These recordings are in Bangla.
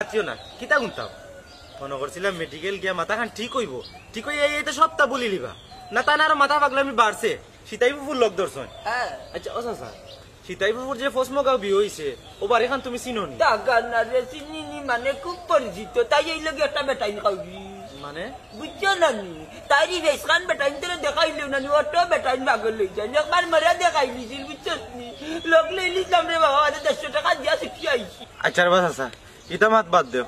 আছিও না কিতা গুনতাম মনে করছিলাম মেডিকেল গিয়া মাথা খান ঠিক হইব ঠিক হই এই তো সপ্তাহ বলি লিবা না তা না আর মাথা পাগলামি বাড়ছে সীতাই ফুফুর লোক ধরছেন আচ্ছা ও চাচা সীতাই ফুফুর যে ফসমগাঁও বিয়ে হইছে ও বাড়ি খান তুমি চিনো নি চিনি মানে খুব পরিচিত তাই এই লগে একটা বেটাইন খাওয়াবি মানে বুঝছো না নি তাই ফেসখান বেটাইন তোরা দেখাইলো না নি অটো বেটাইন ভাগল লই যায় একবার মরে দেখাই দিছিল বুঝছো নি লোক লই লিতাম রে বাবা 100 টাকা দিয়া শিখি আইছি আচ্ছা বাস চাচা ইটা মাত বাদ দেও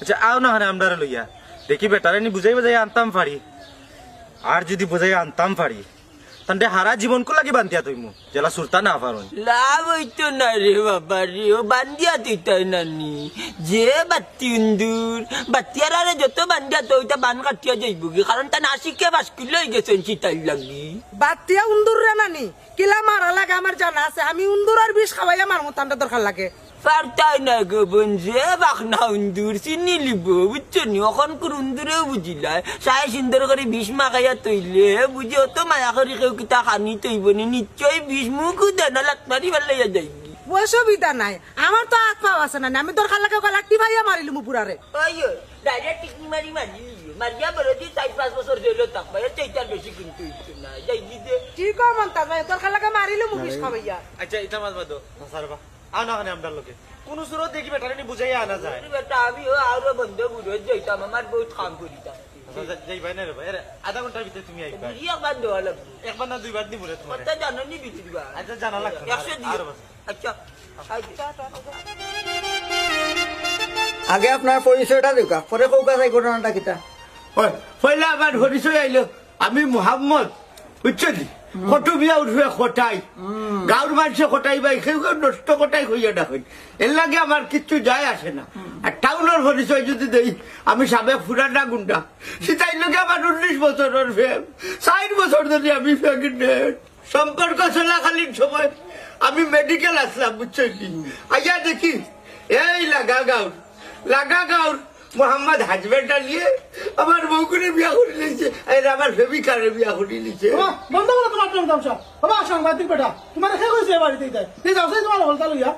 আচ্ছা আও না হারে আমরা লইয়া দেখি বেটারে নি বুঝাই বুঝাই আনতাম পারি আর যদি বুঝাই আনতাম পারি তান্ডে হারা জীবন কো লাগি বান্ধিয়া তুইমু জেলা সুলতান না পারুন লাভ হইতো না রে বাবা রে ও বান্ধিয়া তুইতাই নানি যে বাতি উন্দুর বাতিয়ার আরে যত বান্ধিয়া তো ওইটা বান কাটিয়া যাইব কারণ তা নাসিকে বাস্কুল লই গেছেন সীতাই লাগি বাতিয়া উন্দুর রে নানি কিলা মারা লাগে আমার জানা আছে আমি উন্দুর আর বিষ খাওয়াইয়া মারমু তান্ডা দরকার লাগে পারতাই না গো বোন যে বাখনা উন্দুর চিনি লিব বুঝছো নি ওখান করে উন্দুরেও বুঝিলাই সাই সুন্দর করে বিষ মাখাইয়া তৈলে বুঝি অত মায়া করে কেউ কিতা খানি তৈব নি নিশ্চয় বিষ মুখও দেনা লাত মারি ফেলাইয়া যাইবি অসুবিধা নাই আমার তো হাত পাও আছে না আমি দরকার লাগে লাঠি ভাইয়া মারিলু মু পুরারে আইও ডাইরেক্ট টিকনি মারি মারিয়া বলে দি 4-5 বছর জেলে থাকবা এর চাইতার বেশি কিন্তু ইচ্ছে না যাই দিতে ঠিক মন্তা ভাই দরকার লাগে মারিলু মু বিষ খাওয়াইয়া আচ্ছা এটা মাত বাদ সারবা আও না হারে আমরা লোকে কোন সুরত দেখি বেটারে নি বুঝাইয়া আনা যায় বেটা আমি আরো বন্ধ বুড়ো যাইতাম আমার বহুত কাম করিতাম যাই ভাই না রে ভাই আধা ঘন্টার ভিতরে তুমি আইবা একবার দেওয়া লাগবে একবার না দুইবার দিব রে তোমার কথা জানো নি বিচিবা আচ্ছা জানা লাগতো 100 দিও আচ্ছা আগে আপনার পরিচয়টা দেখা পরে কৌকা চাই ঘটনাটা কিতা পয়লা আমার পরিচয় আইলো আমি মোহাম্মদ বুঝছি কত বিয়া উঠবে খটাই গাঁর মানুষে খটাই বাই কেউ কেউ নষ্ট খটাই হইয়া দেখেন এর লাগে আমার কিচ্ছু যায় আসে না আর টাউনের পরিচয় যদি দেই আমি সাবেক ফুরানা গুন্ডা সেটাই লোকে আমার 19 বছরের ফেম 60 বছর ধরে আমি প্রেগনেন্ট সম্পর্ক চলাকালীন সময় আমি মেডিকেল আসলাম বুঝছি আইয়া দেখি এই লাগা গাঁর মোহাম্মদ হাজবেন্ডটা নিয়ে আমার বউকুরে বিয়া করে নিয়েছে আমার প্রেমিকারে বিয়া করে নিয়েছে বন্ধ করো তোমার প্রেম তামসা বাবা সাংবাদিক বেটা তোমার খেয়ে গেছে বাড়িতে যাও তোমার হলতা লইয়া